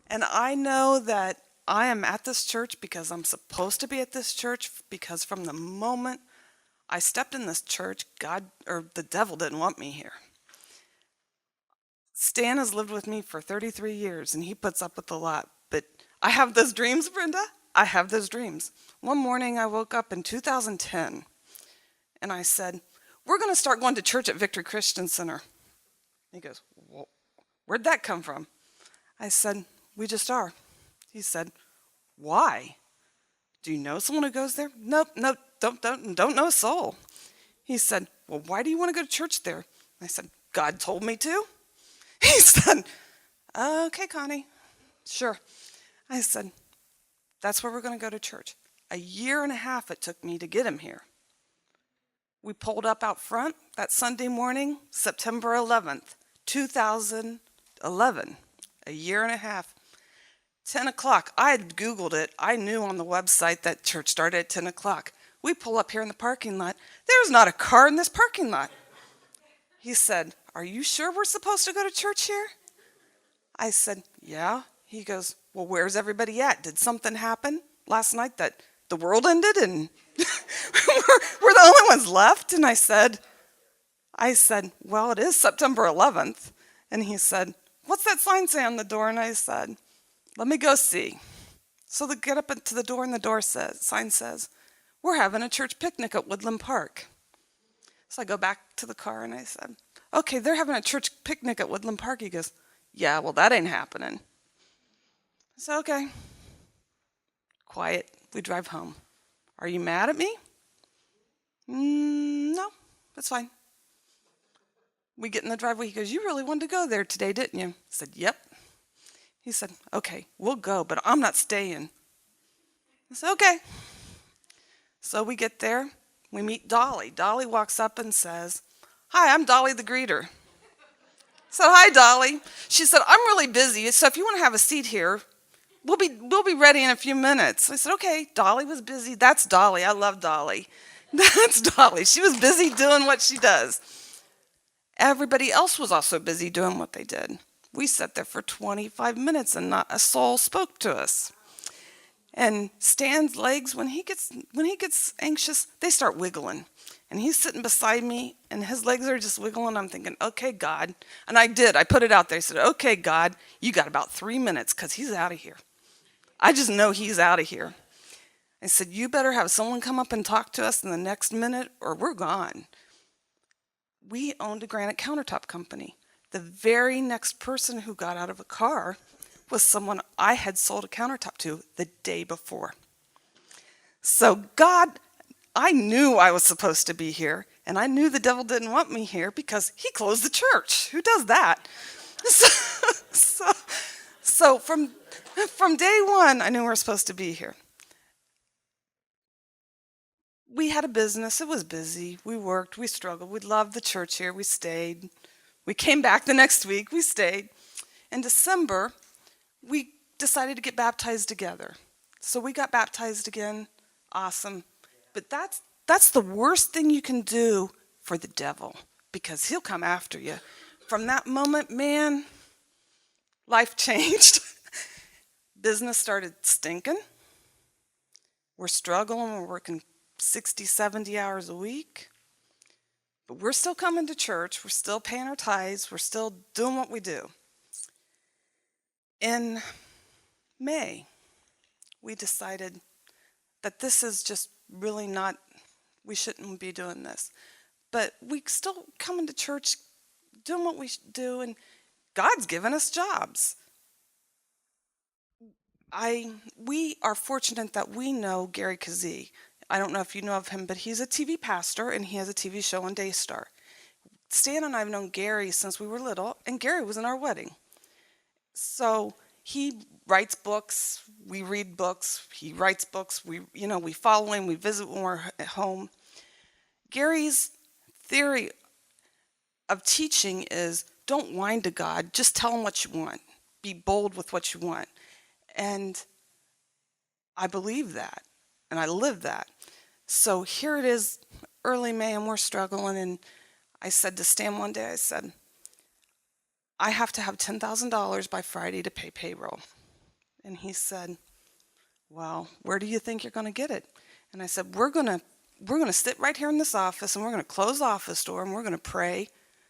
And I know that I am at this church because I'm supposed to be at this church, because from the moment I stepped in this church, God or the devil didn't want me here. Stan has lived with me for 33 years and he puts up with a lot. But I have those dreams, Brenda. I have those dreams. One morning I woke up in 2010 and I said, "We're going to start going to church at Victory Christian Center." He goes, "Well, where'd that come from?" I said, "We just are." He said, "Why? Do you know someone who goes there?" "Nope, nope, don't know a soul." He said, "Well, why do you want to go to church there?" I said, "God told me to." He said, "Okay, Connie, sure." I said, "That's where we're going to go to church." A year and a half it took me to get him here. We pulled up out front that Sunday morning, September 11th, 2011. A year and a half. 10 o'clock. I had Googled it. I knew on the website that church started at 10 o'clock. We pull up here in the parking lot. There's not a car in this parking lot. He said, "Are you sure we're supposed to go to church here?" I said, "Yeah." He goes, "Well, where's everybody at? Did something happen last night that the world ended and we're the only ones left?" And I said, "Well, it is September 11th. And he said, "What's that sign say on the door?" And I said, "Let me go see." So they get up to the door and the sign says, "We're having a church picnic at Woodland Park." So I go back to the car and I said, "Okay, they're having a church picnic at Woodland Park." He goes, "Yeah, well, that ain't happening." I said, "Okay." Quiet. We drive home. "Are you mad at me?" No, that's fine." We get in the driveway. He goes, "You really wanted to go there today, didn't you?" I said, "Yep." He said, "Okay, we'll go, but I'm not staying." I said, "Okay." So we get there. We meet Dolly. Dolly walks up and says, "Hi, I'm Dolly the greeter." I said, "Hi, Dolly." She said, "I'm really busy, so if you want to have a seat here, we'll be ready in a few minutes." I said, "Okay." Dolly was busy. That's Dolly. I love Dolly. That's Dolly. She was busy doing what she does. Everybody else was also busy doing what they did. We sat there for 25 minutes and not a soul spoke to us. And Stan's legs, when he gets anxious, they start wiggling. And he's sitting beside me, and his legs are just wiggling. I'm thinking, "Okay, God." And I did. I put it out there. I said, "Okay, God, you got about 3 minutes because he's out of here. I just know he's out of here." I said, "You better have someone come up and talk to us in the next minute or we're gone." We owned a granite countertop company. The very next person who got out of a car was someone I had sold a countertop to the day before. So God, I knew I was supposed to be here, and I knew the devil didn't want me here because he closed the church. Who does that? So, so from day one, I knew we were supposed to be here. We had a business. It was busy. We worked. We struggled. We loved the church here. We stayed. We came back the next week. We stayed. In December, we decided to get baptized together. So we got baptized again. Awesome. But that's the worst thing you can do for the devil because he'll come after you. From that moment, man, life changed. Business started stinking. We're struggling. We're working 60, 70 hours a week. But we're still coming to church. We're still paying our tithes. We're still doing what we do. In May, we decided that this is just really not, we shouldn't be doing this. But we still coming to church, doing what we do, and God's given us jobs. We are fortunate that we know Gary Kazee. I don't know if you know of him, but he's a TV pastor and he has a TV show on Daystar. Stan and I have known Gary since we were little, and Gary was in our wedding. So he writes books, we read books, he writes books, we follow him, we visit when we're at home. Gary's theory of teaching is don't whine to God, just tell him what you want. Be bold with what you want. And I believe that, and I live that. So here it is, early May, and we're struggling, and I said to Stan one day, I said, I have to have $10,000 by Friday to pay payroll. And he said, well, where do you think you're going to get it? And I said, we're going to sit right here in this office and we're going to close the office door and we're going to pray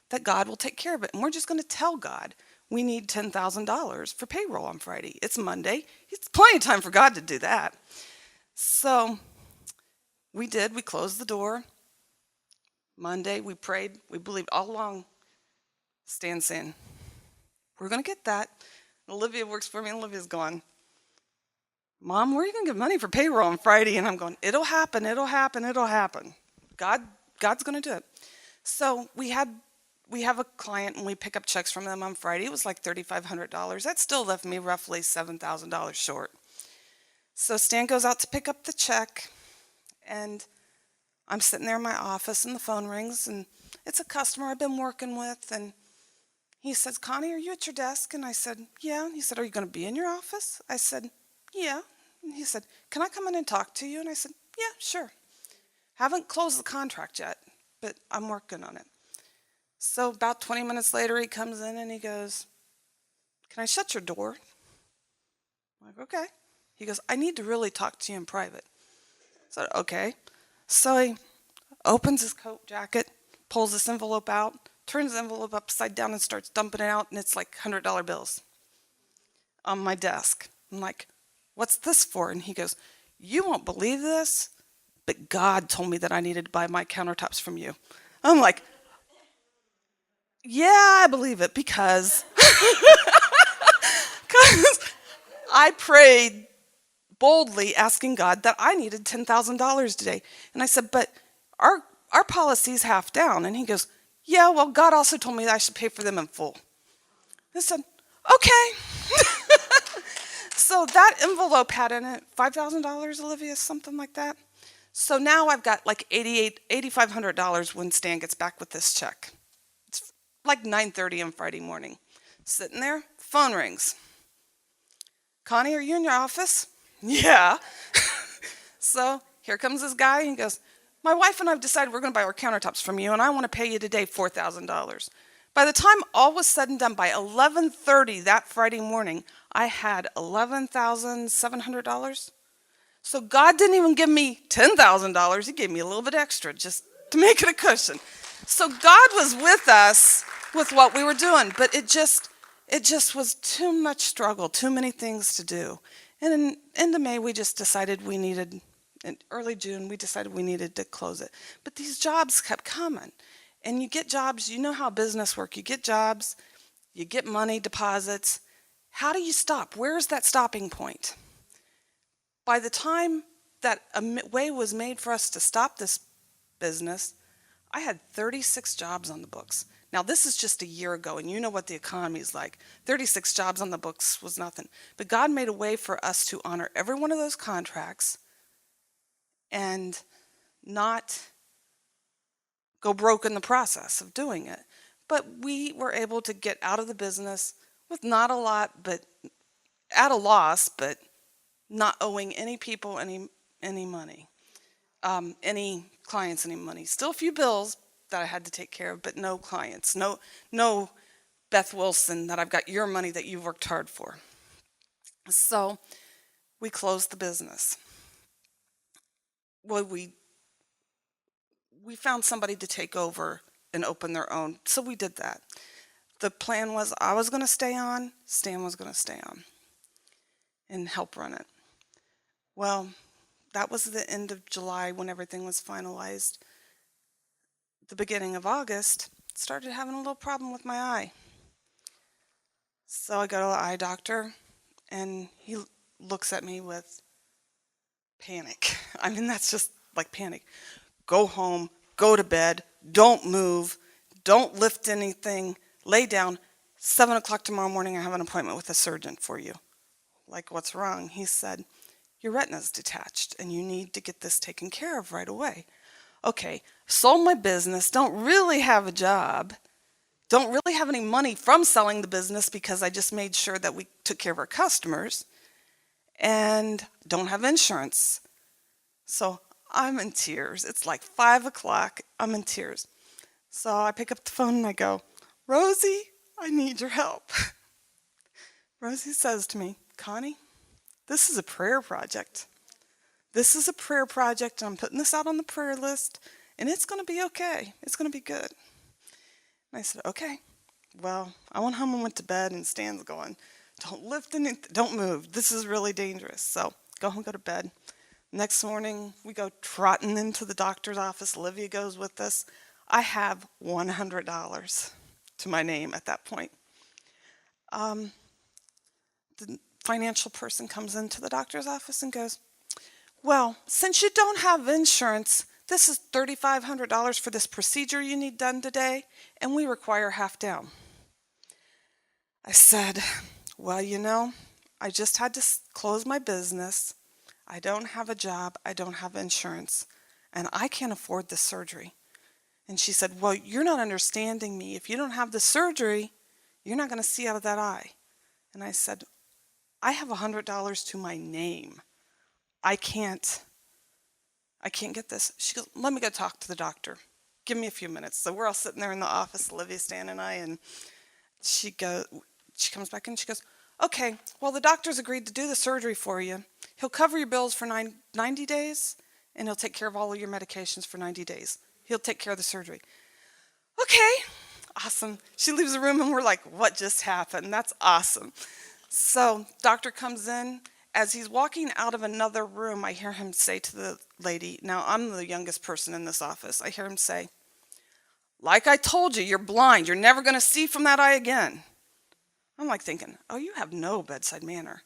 that God will take care of it. And we're just going to tell God we need $10,000 for payroll on Friday. It's Monday. It's plenty of time for God to do that. So we did. We closed the door. Monday, we prayed. We believed all along. Stan's saying, we're going to get that. Olivia works for me. And Olivia's going, Mom, where are you going to get money for payroll on Friday? And I'm going, it'll happen. It'll happen. It'll happen. God's going to do it. So we have a client and we pick up checks from them on Friday. It was like $3,500. That still left me roughly $7,000 short. So Stan goes out to pick up the check, and I'm sitting there in my office and the phone rings, and it's a customer I've been working with, and he says, Connie, are you at your desk? And I said, yeah. And he said, are you going to be in your office? I said, yeah. And he said, can I come in and talk to you? And I said, yeah, sure. Haven't closed the contract yet, but I'm working on it. So about 20 minutes later, he comes in and he goes, can I shut your door? I'm like, okay. He goes, I need to really talk to you in private. I said, okay. So he opens his coat jacket, pulls this envelope out, turns the envelope upside down and starts dumping it out, and it's like $100 bills on my desk. I'm like, what's this for? And he goes, you won't believe this, but God told me that I needed to buy my countertops from you. I'm like, yeah, I believe it because I prayed boldly asking God that I needed $10,000 today. And I said, but our policy's half down. And he goes, yeah, well, God also told me that I should pay for them in full. I said, okay. So that envelope had in it $5,000, Olivia, something like that. So now I've got like $8,500 when Stan gets back with this check. It's like 9:30 on Friday morning. Sitting there, phone rings. Connie, are you in your office? Yeah. So here comes this guy, and he goes, my wife and I have decided we're going to buy our countertops from you, and I want to pay you today $4,000. By the time all was said and done, by 11:30 that Friday morning, I had $11,700. So God didn't even give me $10,000. He gave me a little bit extra just to make it a cushion. So God was with us with what we were doing, but it just was too much struggle, too many things to do. And in end May, we just decided in early June, we decided we needed to close it. But these jobs kept coming. And you get jobs, you know how business works. You get jobs, you get money, deposits. How do you stop? Where is that stopping point? By the time that a way was made for us to stop this business, I had 36 jobs on the books. Now, this is just a year ago, and you know what the economy is like. 36 jobs on the books was nothing. But God made a way for us to honor every one of those contracts and not go broke in the process of doing it. But we were able to get out of the business with not a lot, but at a loss, but not owing any people any money, any clients any money. Still a few bills that I had to take care of, but no clients. No Beth Wilson that I've got your money that you've worked hard for. So we closed the business. Well, we found somebody to take over and open their own. So we did that. The plan was I was going to stay on, Stan was going to stay on and help run it. Well, that was the end of July when everything was finalized. The beginning of August, started having a little problem with my eye. So I go to the eye doctor, and he looks at me with panic. I mean, that's just like panic. Go home, go to bed, don't move, don't lift anything, lay down. 7 o'clock tomorrow morning, I have an appointment with a surgeon for you. Like, what's wrong? He said, your retina's detached, and you need to get this taken care of right away. Okay, sold my business, don't really have a job, don't really have any money from selling the business because I just made sure that we took care of our customers, and don't have insurance. So I'm in tears. It's like 5 o'clock. I'm in tears. So I pick up the phone and I go, Rosie, I need your help. Rosie says to me, Connie, This is a prayer project. This is a prayer project. I'm putting this out on the prayer list, and it's going to be okay. It's going to be good. And I said, okay. Well, I went home and went to bed, and Stan's going, don't lift anything, don't move. This is really dangerous. So go home, go to bed. Next morning, we go trotting into the doctor's office. Olivia goes with us. I have $100 to my name at that point. Um, the financial person comes into the doctor's office and goes, well, since you don't have insurance, this is $3,500 for this procedure you need done today, and we require half down. I said, well, I just had to close my business. I don't have a job. I don't have insurance, and I can't afford this surgery. And she said, well, you're not understanding me. If you don't have the surgery, you're not going to see out of that eye. And I said, I have $100 to my name. I can't get this. She goes, let me go talk to the doctor. Give me a few minutes. So we're all sitting there in the office, Olivia, Stan, and I, and she comes back in and she goes, okay, well, the doctor's agreed to do the surgery for you. He'll cover your bills for 90 days, and he'll take care of all of your medications for 90 days. He'll take care of the surgery. Okay, awesome. She leaves the room, and we're like, what just happened? That's awesome. So doctor comes in. As he's walking out of another room, I hear him say to the lady, now I'm the youngest person in this office, I hear him say, like I told you, you're blind. You're never going to see from that eye again. I'm like thinking, oh, you have no bedside manner.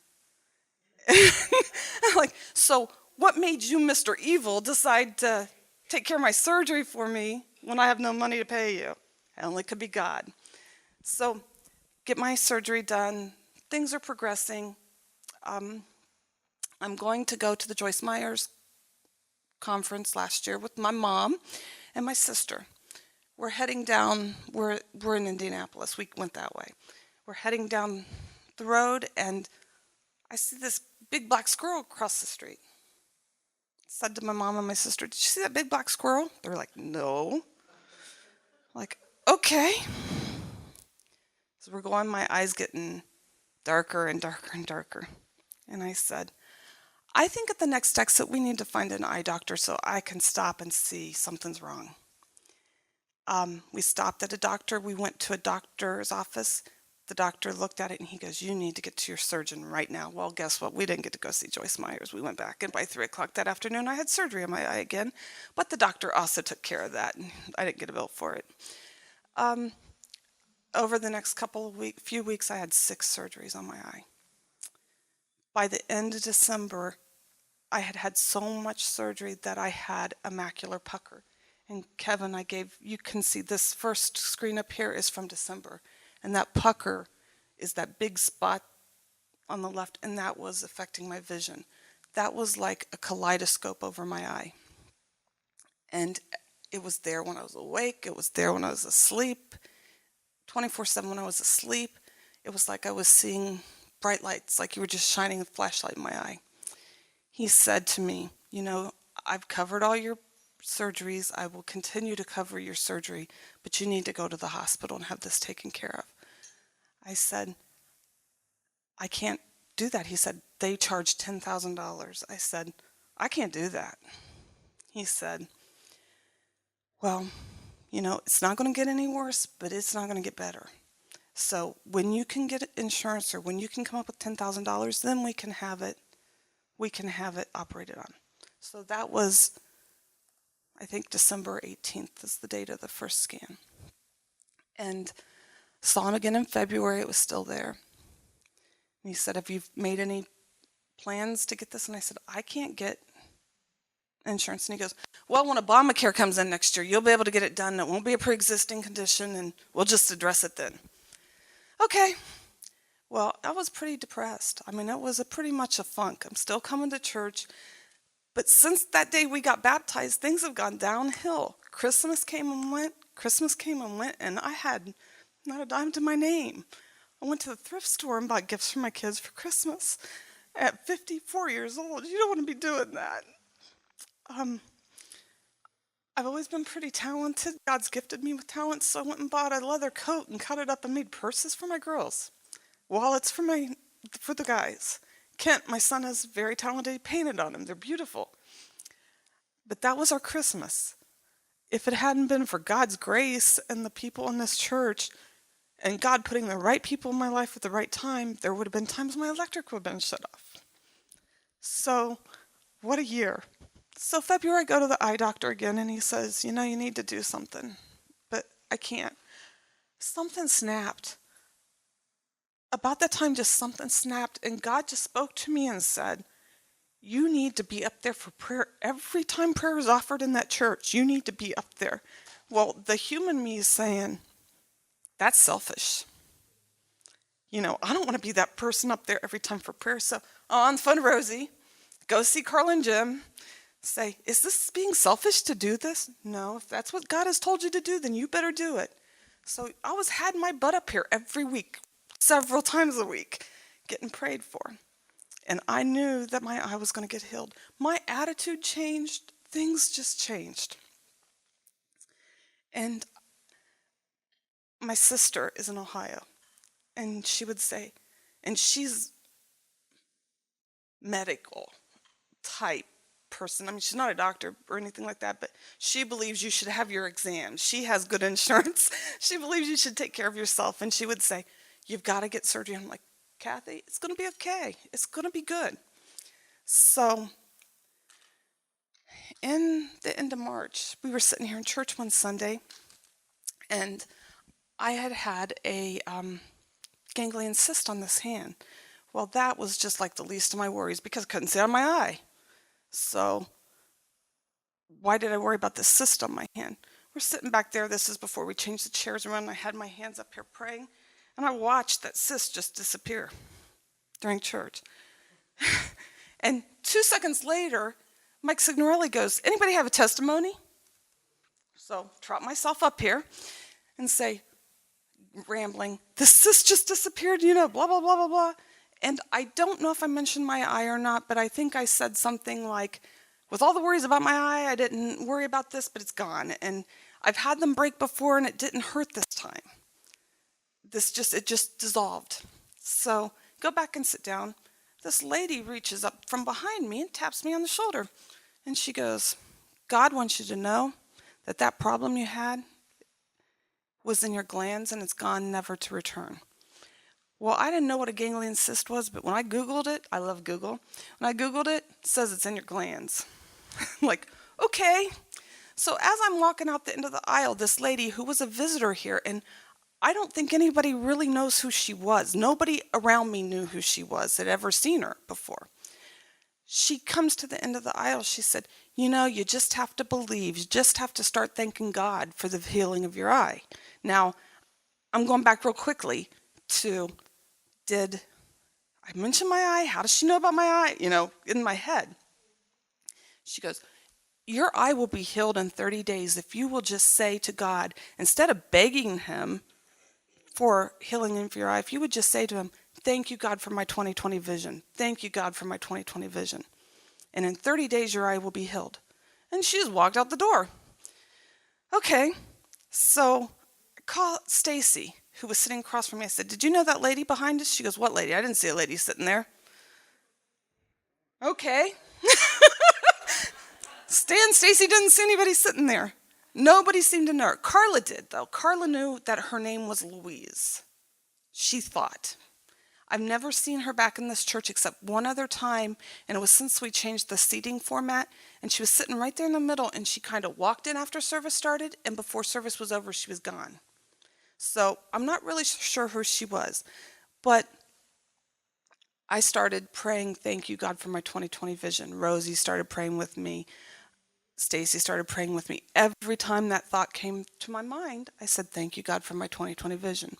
I'm like, so what made you, Mr. Evil, decide to take care of my surgery for me when I have no money to pay you? It only could be God. So get my surgery done. Things are progressing. I'm going to go to the Joyce Myers conference last year with my mom and my sister. We're heading down, we're in Indianapolis. We went that way. We're heading down the road, and I see this big black squirrel across the street. I said to my mom and my sister, did you see that big black squirrel? They were like, no. Like, okay. So we're going, my eyes getting darker and darker and darker. And I said, I think at the next exit we need to find an eye doctor so I can stop and see something's wrong. We stopped at a doctor. We went to a doctor's office. The doctor looked at it and he goes, you need to get to your surgeon right now. Well, guess what? We didn't get to go see Joyce Myers. We went back, and by 3 o'clock that afternoon I had surgery on my eye again. But the doctor also took care of that, and I didn't get a bill for it. Over the next few weeks, I had 6 surgeries on my eye. By the end of December, I had had so much surgery that I had a macular pucker. And Kevin, you can see this first screen up here is from December. And that pucker is that big spot on the left, and that was affecting my vision. That was like a kaleidoscope over my eye. And it was there when I was awake. It was there when I was asleep. 24/7 when I was asleep. It was like I was seeing bright lights, like you were just shining a flashlight in my eye. He said to me, I've covered all your surgeries. I will continue to cover your surgery, but you need to go to the hospital and have this taken care of. I said, I can't do that. He said, they charge $10,000. I said, I can't do that. He said, well, it's not going to get any worse, but it's not going to get better. So when you can get insurance, or when you can come up with $10,000, then we can have it operated on. So that was, I think, December 18th is the date of the first scan. And saw him again in February. It was still there. And he said, have you made any plans to get this? And I said, I can't get insurance. And he goes, well, when Obamacare comes in next year, you'll be able to get it done. It won't be a pre-existing condition, and we'll just address it then. Okay. Well, I was pretty depressed. It was pretty much a funk. I'm still coming to church. But since that day we got baptized, things have gone downhill. Christmas came and went, and I had not a dime to my name. I went to the thrift store and bought gifts for my kids for Christmas at 54 years old. You don't want to be doing that. I've always been pretty talented. God's gifted me with talent, so I went and bought a leather coat and cut it up and made purses for my girls. Wallets for the guys. Kent, my son, is very talented. He painted on them. They're beautiful. But that was our Christmas. If it hadn't been for God's grace and the people in this church and God putting the right people in my life at the right time, there would have been times my electric would have been shut off. So, what a year. So February, I go to the eye doctor again, and he says, you need to do something. But I can't. Something snapped. About that time, just something snapped, and God just spoke to me and said, you need to be up there for prayer. Every time prayer is offered in that church, you need to be up there. Well, the human me is saying, that's selfish. I don't want to be that person up there every time for prayer. So on the phone to Rosie, go see Carl and Jim, say, is this being selfish to do this? No, if that's what God has told you to do, then you better do it. So I had my butt up here every week, several times a week, getting prayed for. And I knew that my eye was going to get healed. My attitude changed. Things just changed. And my sister is in Ohio. And she would say, and she's medical type person. I mean, she's not a doctor or anything like that, but she believes you should have your exams. She has good insurance. She believes you should take care of yourself. And she would say, you've got to get surgery. I'm like, Kathy, it's going to be okay. It's going to be good. So in the end of March, we were sitting here in church one Sunday, and I had a ganglion cyst on this hand. Well, that was just like the least of my worries because I couldn't see out of my eye. So why did I worry about this cyst on my hand? We're sitting back there. This is before we changed the chairs around. I had my hands up here praying, and I watched that cyst just disappear during church. And 2 seconds later, Mike Signorelli goes, anybody have a testimony? So trot myself up here and say, rambling, the cyst just disappeared, blah, blah, blah, blah, blah. And I don't know if I mentioned my eye or not, but I think I said something like, with all the worries about my eye, I didn't worry about this, but it's gone. And I've had them break before, and it didn't hurt this time. It just dissolved. So go back and sit down. This lady reaches up from behind me and taps me on the shoulder. And she goes, God wants you to know that problem you had was in your glands and it's gone, never to return. Well, I didn't know what a ganglion cyst was, but when I Googled it, I love Google. When I Googled it, it says it's in your glands. I'm like, okay. So as I'm walking out the end of the aisle, this lady who was a visitor here, and I don't think anybody really knows who she was. Nobody around me knew who she was, had ever seen her before. She comes to the end of the aisle. She said, you just have to believe. You just have to start thanking God for the healing of your eye. Now, I'm going back real quickly to, did I mention my eye? How does she know about my eye? In my head. She goes, your eye will be healed in 30 days if you will just say to God, instead of begging him for healing in your eye, if you would just say to him, thank you, God, for my 20/20 vision. Thank you, God, for my 20/20 vision. And in 30 days, your eye will be healed. And she just walked out the door. Okay, so I call Stacy, who was sitting across from me. I said, did you know that lady behind us? She goes, what lady? I didn't see a lady sitting there. Okay. Stacy didn't see anybody sitting there. Nobody seemed to know her. Carla did, though. Carla knew that her name was Louise. She thought. I've never seen her back in this church except one other time, and it was since we changed the seating format, and she was sitting right there in the middle, and she kind of walked in after service started, and before service was over, she was gone. So I'm not really sure who she was, but I started praying, thank you, God, for my 20/20 vision. Rosie started praying with me. Stacy started praying with me. Every time that thought came to my mind, I said, thank you, God, for my 20/20 vision.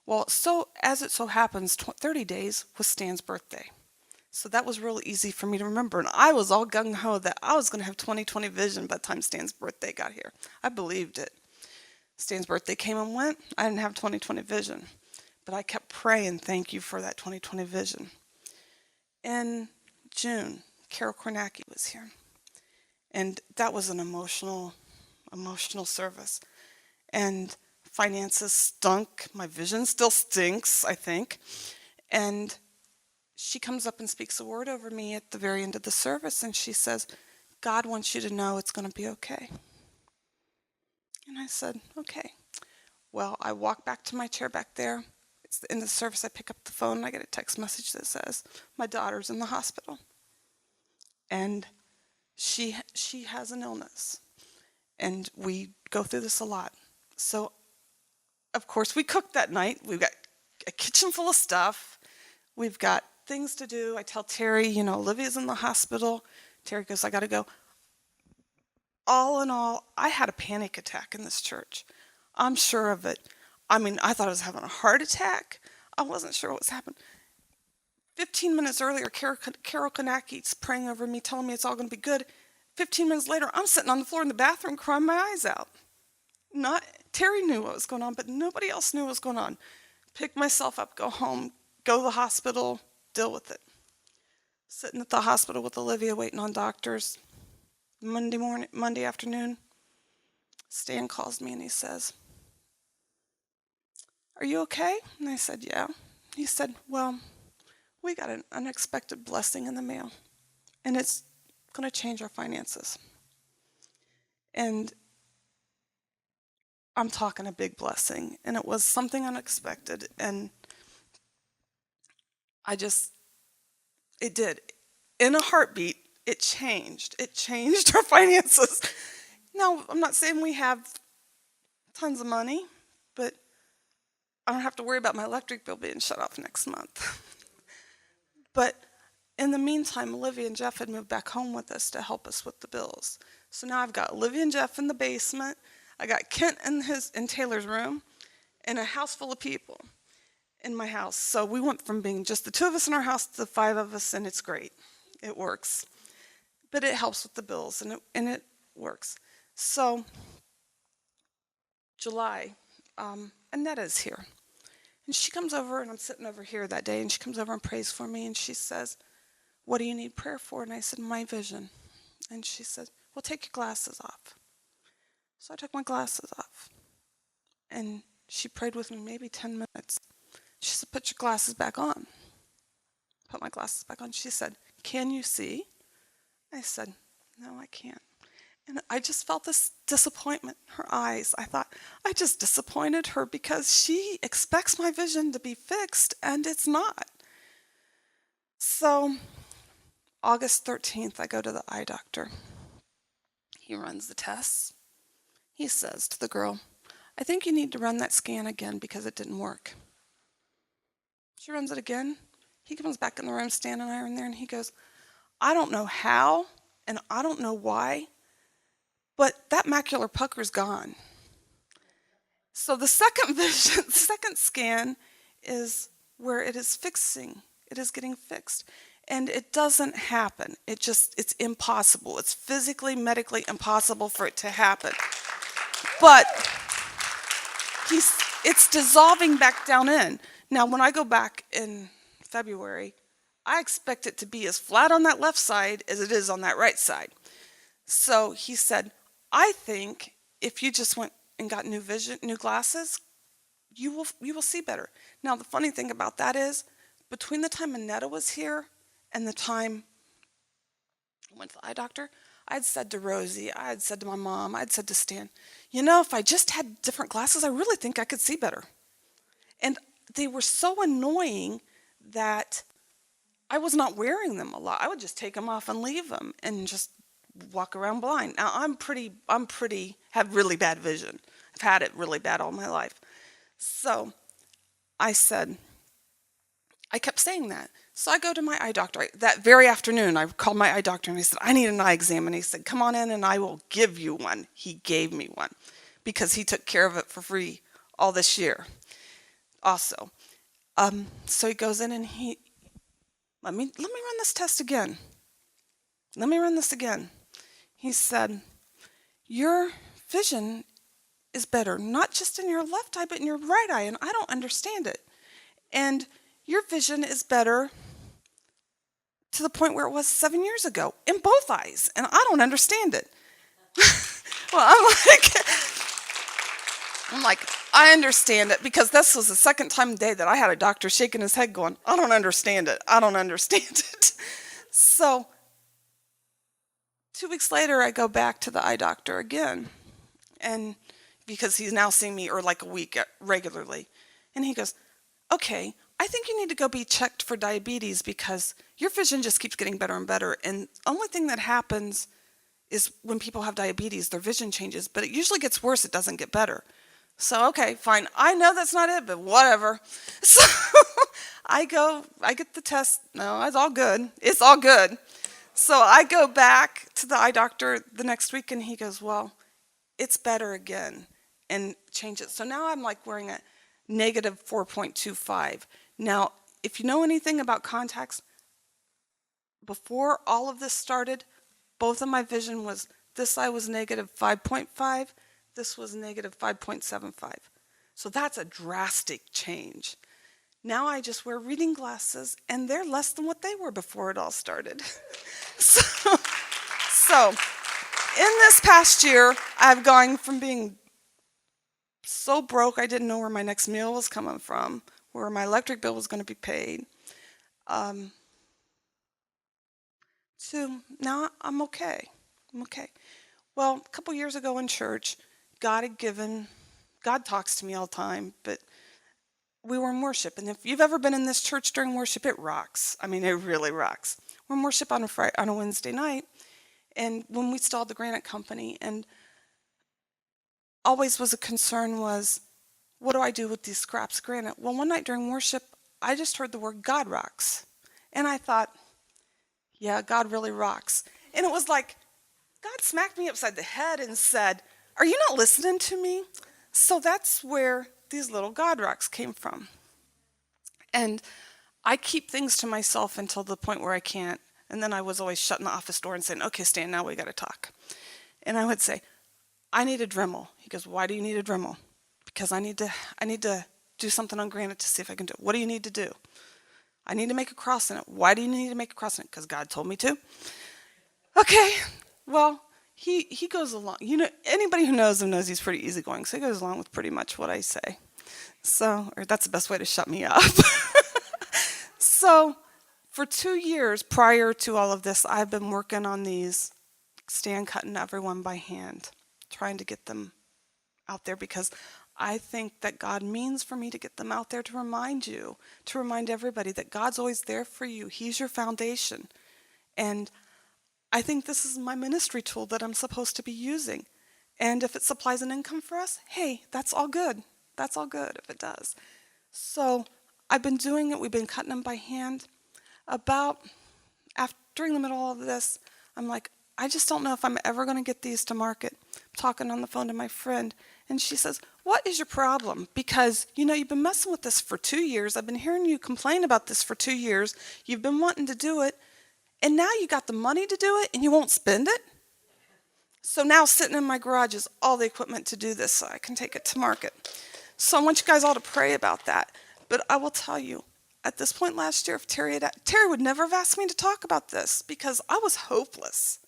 Well, so as it so happens, 30 days was Stan's birthday. So that was really easy for me to remember. And I was all gung-ho that I was going to have 20/20 vision by the time Stan's birthday got here. I believed it. Stan's birthday came and went. I didn't have 20/20 vision. But I kept praying, thank you for that 20/20 vision. In June, Carol Kornacki was here. And that was an emotional service. And finances stunk. My vision still stinks, I think. And she comes up and speaks a word over me at the very end of the service, and she says, God wants you to know it's going to be okay. And I said, okay. Well, I walk back to my chair back there. It's the end of the service. I pick up the phone, and I get a text message that says, my daughter's in the hospital. And she has an illness. And we go through this a lot. So, of course, we cooked that night. We've got a kitchen full of stuff. We've got things to do. I tell Terry, Olivia's in the hospital. Terry goes, I got to go. All in all, I had a panic attack in this church. I'm sure of it. I mean, I thought I was having a heart attack. I wasn't sure what was happening. 15 minutes earlier, Carol Kanaki's praying over me, telling me it's all going to be good. 15 minutes later, I'm sitting on the floor in the bathroom crying my eyes out. Terry knew what was going on, but nobody else knew what was going on. Pick myself up, go home, go to the hospital, deal with it. Sitting at the hospital with Olivia waiting on doctors. Monday afternoon, Stan calls me and he says, are you okay? And I said, yeah. He said, well, we got an unexpected blessing in the mail, and it's going to change our finances. And I'm talking a big blessing, and it was something unexpected, and it did. In a heartbeat, it changed. It changed our finances. Now, I'm not saying we have tons of money, but I don't have to worry about my electric bill being shut off next month. But in the meantime, Olivia and Jeff had moved back home with us to help us with the bills. So now I've got Olivia and Jeff in the basement. I got Kent in Taylor's room, and a house full of people in my house. So we went from being just the two of us in our house to the 5 of us, and it's great. It works. But it helps with the bills, and it works. So July, Annetta's here. And she comes over, and I'm sitting over here that day, and she comes over and prays for me, and she says, what do you need prayer for? And I said, my vision. And she said, well, take your glasses off. So I took my glasses off, and she prayed with me maybe 10 minutes. She said, put your glasses back on. Put my glasses back on. She said, can you see? I said, no, I can't. And I just felt this disappointment in her eyes. I thought, I just disappointed her because she expects my vision to be fixed, and it's not. So August 13th, I go to the eye doctor. He runs the tests. He says to the girl, I think you need to run that scan again because it didn't work. She runs it again. He comes back in the room, Stan and I are in there, and he goes, I don't know how, and I don't know why, but that macular pucker's gone. So the second vision, the second scan is where it is fixing. It is getting fixed. And it doesn't happen. It's impossible. It's physically, medically impossible for it to happen. But it's dissolving back down in. Now, when I go back in February, I expect it to be as flat on that left side as it is on that right side. So he said, I think if you just went and got new glasses, you will see better. Now, the funny thing about that is, between the time Annetta was here and the time I went to the eye doctor, I had said to Rosie, I had said to my mom, I had said to Stan, if I just had different glasses, I really think I could see better. And they were so annoying that I was not wearing them a lot. I would just take them off and leave them and just walk around blind. Now, have really bad vision. I've had it really bad all my life. So I kept saying that. So I go to my eye doctor. That very afternoon, I called my eye doctor and I said, I need an eye exam. And he said, come on in and I will give you one. He gave me one because he took care of it for free all this year also. So he goes in and let me run this test again. Let me run this again. He said, your vision is better, not just in your left eye, but in your right eye, and I don't understand it. And your vision is better to the point where it was 7 years ago in both eyes, and I don't understand it. Well, I'm like, I'm like, I understand it, because this was the second time today that I had a doctor shaking his head going, I don't understand it. I don't understand it. So 2 weeks later, I go back to the eye doctor again. And because he's now seeing me, or like a week regularly. And he goes, okay, I think you need to go be checked for diabetes because your vision just keeps getting better and better. And the only thing that happens is when people have diabetes, their vision changes, but it usually gets worse. It doesn't get better. So, okay, fine. I know that's not it, but whatever. So I get the test. No, it's all good. It's all good. So I go back to the eye doctor the next week, and he goes, well, it's better again, and change it. So now I'm like wearing a negative 4.25. Now, if you know anything about contacts, before all of this started, both of my vision was, this eye was negative 5.5, this was negative 5.75. So that's a drastic change. Now I just wear reading glasses, and they're less than what they were before it all started. So in this past year, I've gone from being so broke I didn't know where my next meal was coming from, where my electric bill was going to be paid, to now I'm okay. I'm okay. Well, a couple years ago in church, God talks to me all the time, but we were in worship. And if you've ever been in this church during worship, it rocks. I mean, it really rocks. We're in worship on a Wednesday night, and when we installed the granite company, and always was a concern was, what do I do with these scraps of granite? Well, one night during worship, I just heard the word God rocks. And I thought, yeah, God really rocks. And it was like, God smacked me upside the head and said, are you not listening to me? So that's where these little God rocks came from. And I keep things to myself until the point where I can't. And then I was always shutting the office door and saying, okay, Stan, now we got to talk. And I would say, I need a Dremel. He goes, why do you need a Dremel? Because I need to do something on granite to see if I can do it. What do you need to do? I need to make a cross in it. Why do you need to make a cross in it? Because God told me to. Okay, well, he goes along. You know, anybody who knows him knows he's pretty easygoing, so he goes along with pretty much what I say. So, or that's the best way to shut me up. So, for 2 years prior to all of this, I've been working on these, stand cutting everyone by hand, trying to get them out there, because I think that God means for me to get them out there to remind you, to remind everybody that God's always there for you. He's your foundation. And I think this is my ministry tool that I'm supposed to be using. And if it supplies an income for us, hey, that's all good. That's all good if it does. So I've been doing it. We've been cutting them by hand. During the middle of this, I'm like, I just don't know if I'm ever going to get these to market. I'm talking on the phone to my friend, and she says, what is your problem? Because, you know, you've been messing with this for 2 years. I've been hearing you complain about this for 2 years. You've been wanting to do it, and now you got the money to do it, and you won't spend it? So now sitting in my garage is all the equipment to do this so I can take it to market. So I want you guys all to pray about that. But I will tell you, at this point last year, if Terry would never have asked me to talk about this, because I was hopeless.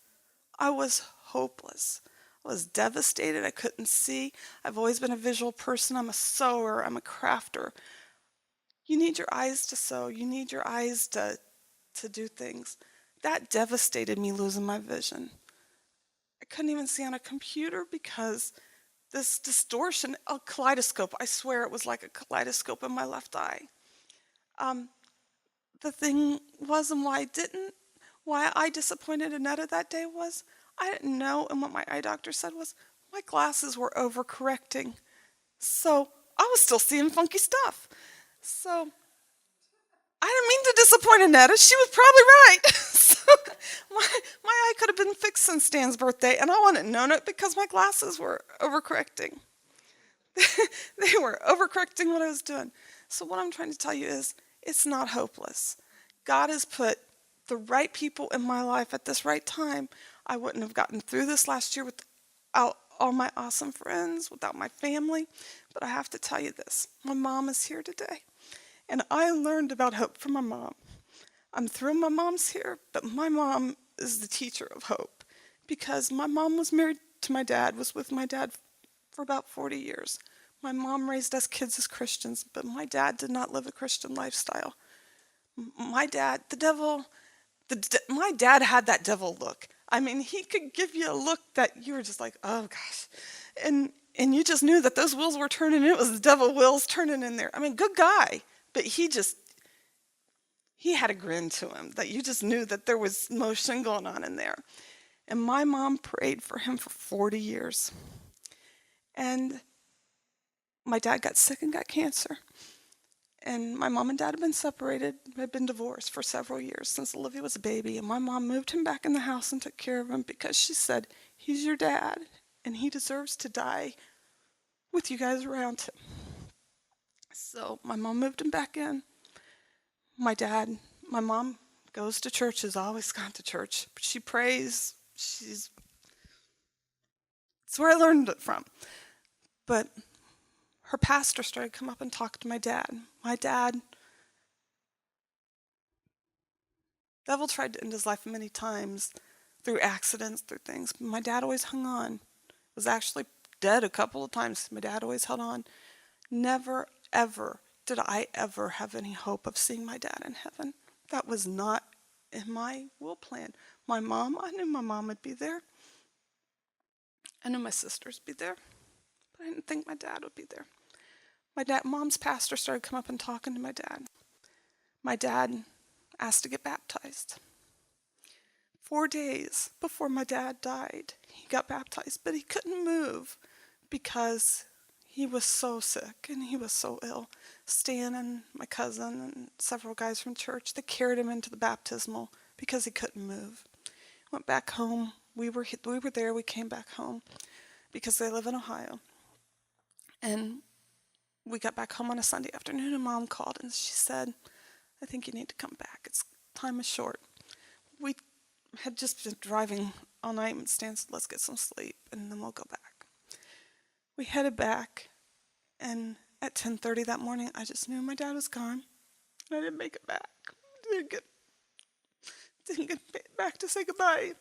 I was hopeless. I was devastated. I couldn't see. I've always been a visual person. I'm a sewer. I'm a crafter. You need your eyes to sew. You need your eyes to do things. That devastated me, losing my vision. I couldn't even see on a computer because this distortion, a kaleidoscope, I swear it was like a kaleidoscope in my left eye. The thing was, and why I disappointed Annetta that day was, I didn't know, and what my eye doctor said was, my glasses were overcorrecting. So I was still seeing funky stuff. So I didn't mean to disappoint Annetta. She was probably right. So my eye could have been fixed since Stan's birthday, and I wouldn't have known it because my glasses were overcorrecting. They were overcorrecting what I was doing. So what I'm trying to tell you is, it's not hopeless. God has put the right people in my life at this right time. I wouldn't have gotten through this last year without all my awesome friends, without my family. But I have to tell you this. My mom is here today. And I learned about hope from my mom. I'm thrilled my mom's here, but my mom is the teacher of hope. Because my mom was married to my dad, was with my dad for about 40 years. My mom raised us kids as Christians, but my dad did not live a Christian lifestyle. My dad, the devil, my dad had that devil look. I mean, he could give you a look that you were just like, oh gosh. And you just knew that those wheels were turning. It was the devil wheels turning in there. I mean, good guy, but he had a grin to him that you just knew that there was motion going on in there. And my mom prayed for him for 40 years. And my dad got sick and got cancer. And my mom and dad had been separated, had been divorced for several years since Olivia was a baby. And my mom moved him back in the house and took care of him because she said, he's your dad and he deserves to die with you guys around him. So my mom moved him back in. My mom goes to church, has always gone to church. She prays. That's where I learned it from. But her pastor started to come up and talk to my dad. My dad, devil tried to end his life many times through accidents, through things. But my dad always hung on. Was actually dead a couple of times. My dad always held on. Never, ever did I ever have any hope of seeing my dad in heaven. That was not in my will plan. I knew my mom would be there. I knew my sisters would be there. But I didn't think my dad would be there. Mom's pastor started coming up and talking to my dad. My dad asked to get baptized. 4 days before my dad died, he got baptized, but he couldn't move because he was so sick and he was so ill. Stan and my cousin and several guys from church, they carried him into the baptismal because he couldn't move. Went back home. We were there. We came back home because they live in Ohio. And we got back home on a Sunday afternoon and Mom called and she said, I think you need to come back. Time is short. We had just been driving all night and Stan said, let's get some sleep and then we'll go back. We headed back and at 10:30 that morning, I just knew my dad was gone. And I didn't make it back. Didn't get back to say goodbye.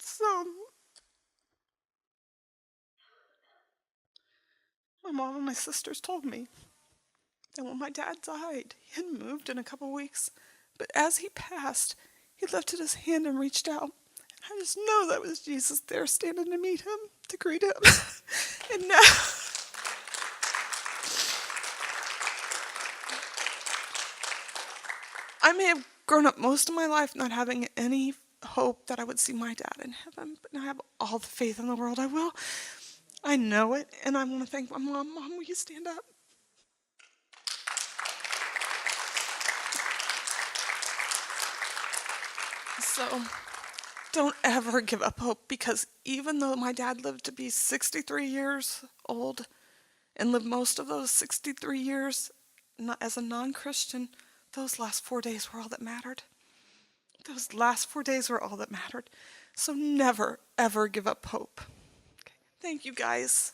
So my mom and my sisters told me that when my dad died, he had moved in a couple weeks. But as he passed, he lifted his hand and reached out. I just know that was Jesus there standing to meet him, to greet him. And now I may have grown up most of my life not having any hope that I would see my dad in heaven, but now I have all the faith in the world I will. I know it, and I want to thank my mom. Mom, will you stand up? So don't ever give up hope, because even though my dad lived to be 63 years old and lived most of those 63 years as a non-Christian, those last 4 days were all that mattered. Those last 4 days were all that mattered. So never, ever give up hope. Okay. Thank you, guys.